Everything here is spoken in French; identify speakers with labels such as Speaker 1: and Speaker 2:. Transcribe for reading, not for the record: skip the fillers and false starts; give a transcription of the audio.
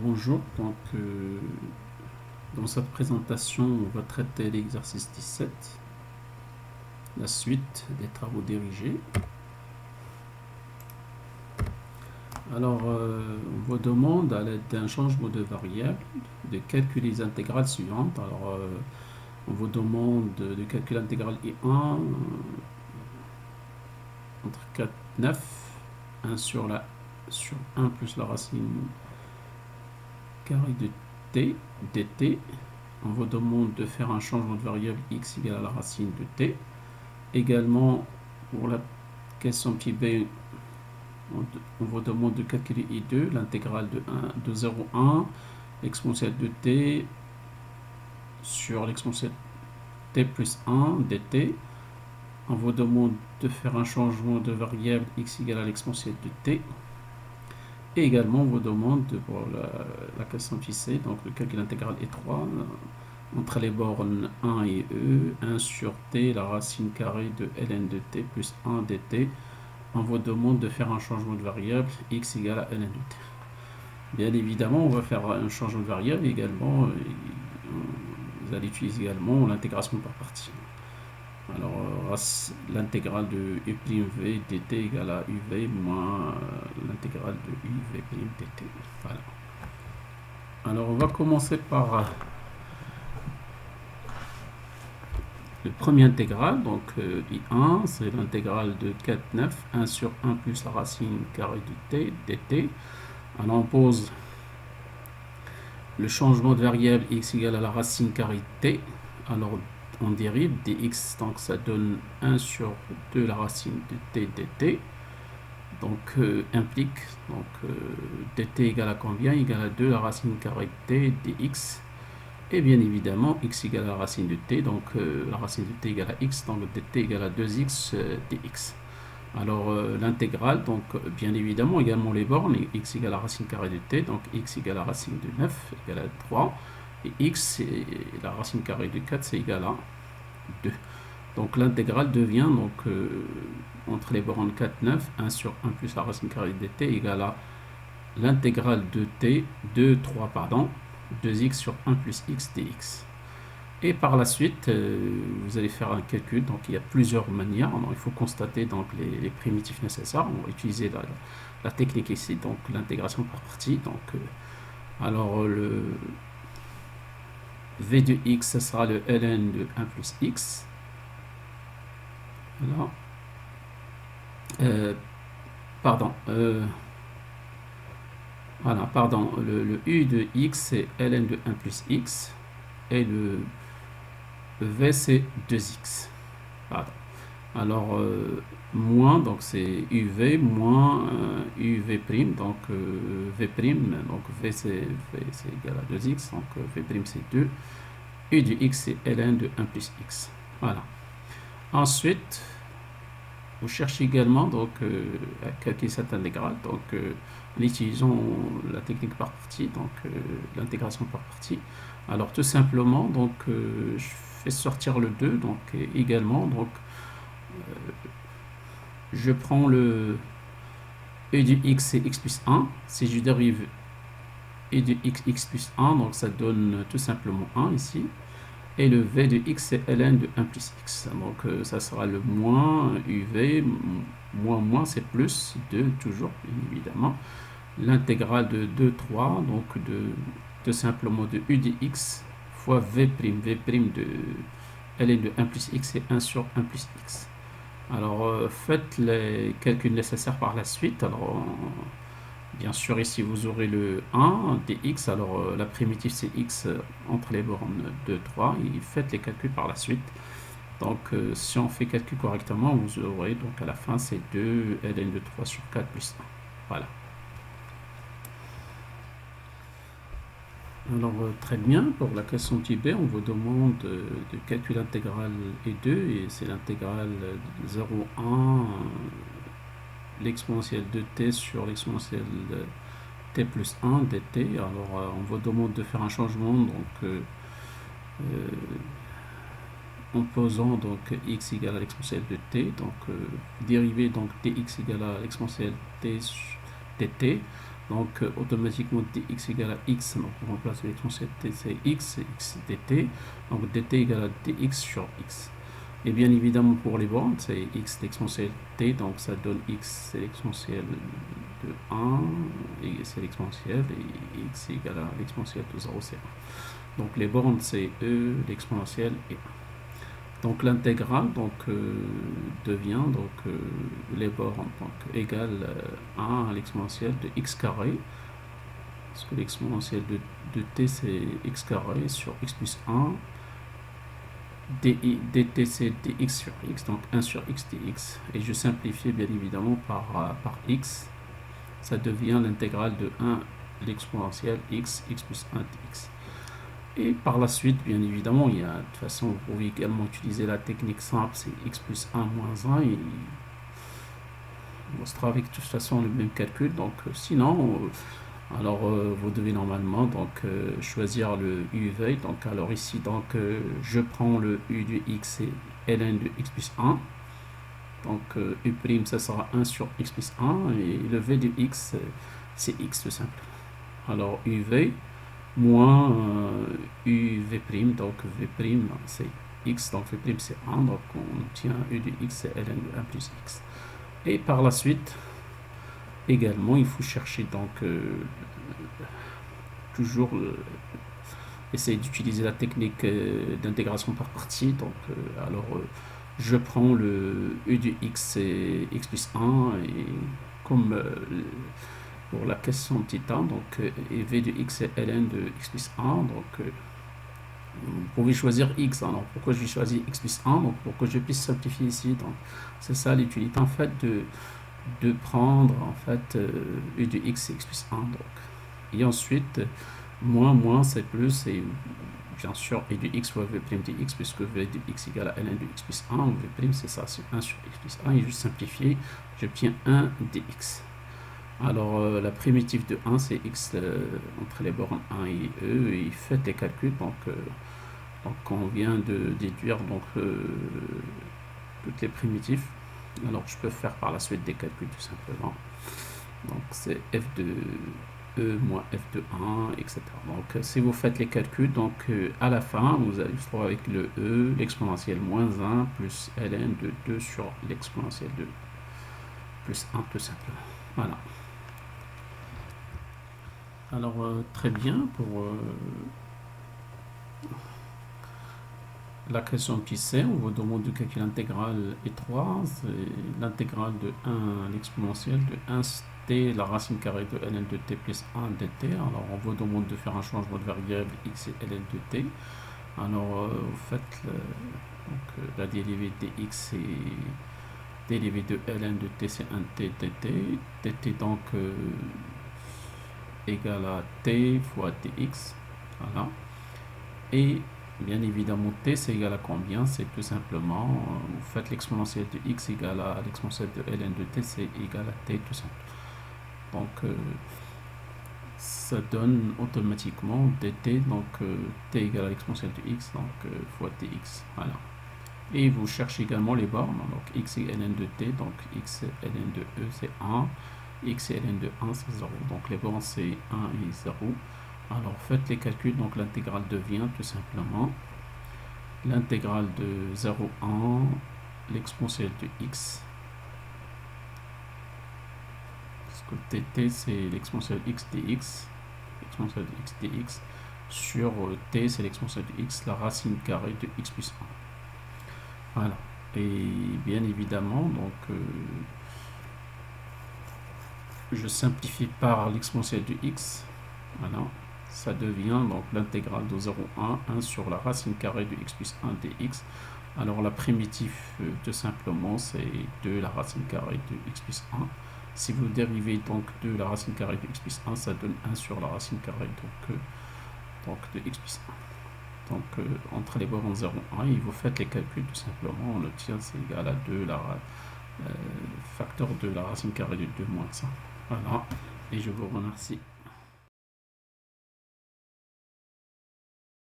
Speaker 1: Bonjour, dans cette présentation, on va traiter l'exercice 17, la suite des travaux dirigés. Alors, on vous demande à l'aide d'un changement de variable de calculer les intégrales suivantes. Alors, on vous demande de calculer l'intégrale I1 entre 4, 9, 1 sur 1 plus la racine carré de t dt. On vous demande de faire un changement de variable x égale à la racine de t. Également, pour la question petit b, on vous demande de calculer I2, l'intégrale de 0,1, l'exponentielle de t sur l'exponentielle t plus 1 dt. On vous demande de faire un changement de variable x égale à l'exponentielle de t. Et également, on vous demande, pour la question petit c, donc le calcul intégral est 3, entre les bornes 1 et e, 1 sur t, la racine carrée de ln de t plus 1 dt. On vous demande de faire un changement de variable x égale à ln de t. Bien évidemment, on va faire un changement de variable également. Vous allez utiliser également l'intégration par partie. Alors, l'intégrale de u'v dt égale à uv moins l'intégrale de uv' dt. Voilà. Alors, on va commencer par le premier intégral, donc I1, c'est l'intégrale de 4, 9, 1 sur 1 plus la racine carrée de t dt. Alors on pose le changement de variable x égale à la racine carrée de t. Alors on dérive dx, donc ça donne 1 sur 2 la racine de t dt. Donc implique dt égale à combien? Égale à 2 la racine carrée de t dx. Et bien évidemment, x égale à la racine de t, donc la racine de t égale à x, donc dt égale à 2x dx. Alors l'intégrale, donc bien évidemment également les bornes, x égale à la racine carrée de t, donc x égale à la racine de 9 égale à 3, et x, et la racine carrée de 4, c'est égal à 2. Donc l'intégrale devient, entre les bornes 4, 9, 1 sur 1 plus la racine carrée de t égale à l'intégrale de t, 3, 2x sur 1 plus x dx. Et par la suite, vous allez faire un calcul. Donc il y a plusieurs manières. Donc, il faut constater donc, les primitifs nécessaires. On va utiliser la technique ici, donc l'intégration par partie. Donc, alors le v de x, ce sera le ln de 1 plus x. Voilà. Le u de x, c'est ln de 1 plus x. Et le v, c'est 2x. Pardon. Alors, moins, donc c'est uv moins uv', donc v', donc v c'est égal à 2x, donc v' c'est 2. U de x, c'est ln de 1 plus x. Voilà. Ensuite, vous cherchez également donc, à calculer cette intégrale, donc en utilisant la technique par partie, donc l'intégration par partie. Alors tout simplement, donc je fais sortir le 2, donc également, donc je prends le e de x, c'est x plus 1. Si je dérive e de x plus 1, donc ça donne tout simplement 1 ici. Et le v de x, c'est ln de 1 plus x. Donc ça sera le moins uv, moins c'est plus 2, toujours, bien évidemment. L'intégrale de 2, 3, donc tout simplement de u de x fois v', de ln de 1 plus x, c'est 1 sur 1 plus x. Alors faites les calculs nécessaires par la suite. Alors bien sûr ici vous aurez le 1 dx, alors la primitive c'est x entre les bornes 2, 3, et faites les calculs par la suite. Donc si on fait calcul correctement, vous aurez donc à la fin c'est 2 ln de 3 sur 4 plus 1. Voilà. Alors très bien, pour la question type B, on vous demande de calculer l'intégrale E2, et c'est l'intégrale 0,1 l'exponentielle de t sur l'exponentielle de t plus 1 dt. Alors on vous demande de faire un changement, donc en posant donc x égale à l'exponentielle de t, donc dériver donc dx égale à l'exponentielle t dt. Donc automatiquement dx égale à x, donc on remplace l'exponentielle t, c'est x dt, donc dt égale à dx sur x. Et bien évidemment pour les bornes, c'est x l'exponentielle t, donc ça donne x c'est l'exponentielle de 1, et c'est l'exponentielle, et x égale à l'exponentielle de 0, c'est 1. Donc les bornes c'est e, l'exponentielle et 1. Donc l'intégrale devient les bornes égale 1 à l'exponentielle de x carré, parce que l'exponentielle de t c'est x carré sur x plus 1, dt c'est dx sur x, donc 1 sur x dx, et je simplifie bien évidemment par x, ça devient l'intégrale de 1 l'exponentielle x plus 1 dx. Et par la suite, bien évidemment, de toute façon, vous pouvez également utiliser la technique simple, c'est x plus 1 moins 1, et on sera avec de toute façon le même calcul. Donc sinon, vous devez normalement choisir le u veille. Donc alors ici, je prends le u de x et ln de x plus 1. Donc u' ça sera 1 sur x plus 1, et le v de x, c'est x tout simple. Alors u veille moins uv', donc v' c'est x, donc v' c'est 1, donc on obtient u de x et ln de 1 plus x. Et par la suite, également, il faut chercher toujours essayer d'utiliser la technique d'intégration par partie. Donc je prends le u de x et x plus 1, et comme pour la question θ, donc et v de x et ln de x plus 1, donc vous pouvez choisir x. Alors pourquoi j'ai choisi x plus 1? Donc pour que je puisse simplifier ici, donc c'est ça l'utilité en fait de prendre en fait u de x et x plus 1, donc et ensuite moins c'est plus, et bien sûr e de x fois v' de x, puisque v de x égale à ln de x plus 1, ou v' c'est ça, c'est 1 sur x plus 1, et je simplifie, j'obtiens 1 dx. Alors la primitive de 1 c'est x entre les bornes 1 et e, et faites les calculs, donc on vient de déduire toutes les primitives. Alors je peux faire par la suite des calculs tout simplement. Donc c'est f de e moins f de 1, etc. Donc si vous faites les calculs, à la fin vous allez se trouver avec le e, l'exponentielle moins 1 plus ln de 2 sur l'exponentielle de plus 1 tout simplement. Voilà. Alors très bien, pour la question qui sait, on vous demande de calculer l'intégrale et3, c'est l'intégrale de 1 à l'exponentielle de 1 t, la racine carrée de ln de t plus 1 dt. Alors on vous demande de faire un changement de variable x et ln de t. Alors vous faites la dérivée de x et dérivée de ln de t, c'est 1 t dt. dt donc égale à t fois dx, voilà. Et bien évidemment t c'est égal à combien? C'est tout simplement vous faites l'exponentielle de x égale à l'exponentielle de ln de t, c'est égal à t tout simplement. Donc ça donne automatiquement dt, donc t égale à l'exponentielle de x, donc fois dx, voilà. Et vous cherchez également les bornes, donc x et ln de t, donc x et ln de e c'est 1, x et ln de 1 c'est 0, donc les bornes c'est 1 et 0. Alors faites les calculs, donc l'intégrale devient tout simplement l'intégrale de 0 1 l'exponentielle de x, parce que dt c'est l'exponentielle x dx, l'exponentielle de x dx sur t c'est l'exponentielle de x, la racine carrée de x plus 1. Voilà. Et bien évidemment, je simplifie par l'exponentielle de x, voilà, ça devient donc l'intégrale de 0,1 1 sur la racine carrée de x plus 1 dx. Alors la primitive tout simplement c'est 2 la racine carrée de x plus 1. Si vous dérivez donc de la racine carrée de x plus 1, ça donne 1 sur la racine carrée de x plus 1. Donc entre les bornes 0 et 1, et vous faites les calculs tout simplement, on obtient c'est égal à 2 facteur de la racine carrée de 2 moins 1. Voilà, et je vous remercie.